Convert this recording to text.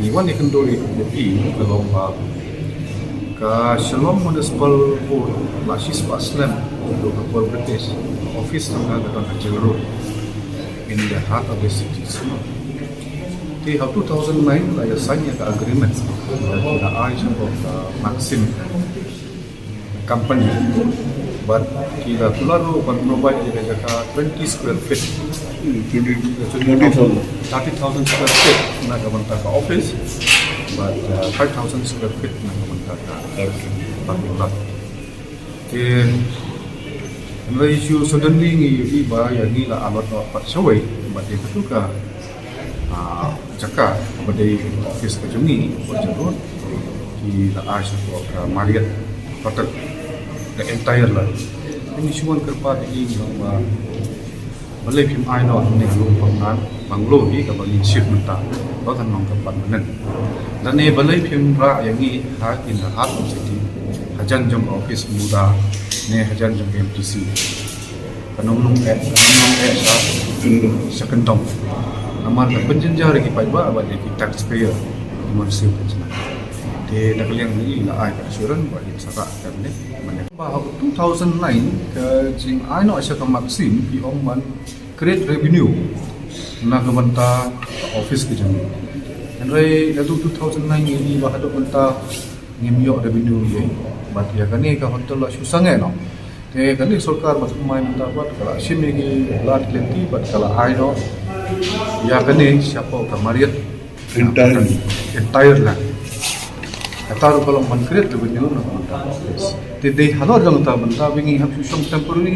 Iwan ikan dori lebih kalau ka Shalom Municipal Board Lasis Paslam untuk Kapol British office ng Gatan Hajil Road in the heart of the city. Di 2009 I signed an agreement with the Asian of Maxim company, but kita tularo ban provide the 20 square feet, 30,000 square feet na gamanta ka office, but 5,000 square feet na gamanta ka parking lot. And the issue suddenly iba yang ni lah alat dapat sawai, but itu ka jaka pada office kejungi berjarut di la Asian of Marriott Hotel. The entire lah. Ini cuma kerpa di bahwa balai film Aino ni belum pernah banglo ni kalau insip mentah, bahkan nong tempat mana. Dan ni balai film ra yang ni in the heart of city, hajan jom office muda, ni hajan jom MTC. Kanong sa kentong. Naman penjenjah lagi paiba bagi taxpayer komersial penjana. Di nakaliang ni la ay assurance bagi sara kami mana. Bahwa 2009 ke jing Aino Asia ka Maxim pi man create revenue na gamanta office ke jang. Andai itu 2009 ini bahwa gamanta ngimyo revenue ye. Bat ya kani ka hotel la susang no. Te kani sarkar bat main ta bat kala sini gi lat lenti bat kala Aino ya kani siapa ka Marriott entire lah. Kata kalau mengkreat lebih jauh nak mantap office. Jadi halal jangan tahu mantap ini harus usung temporary.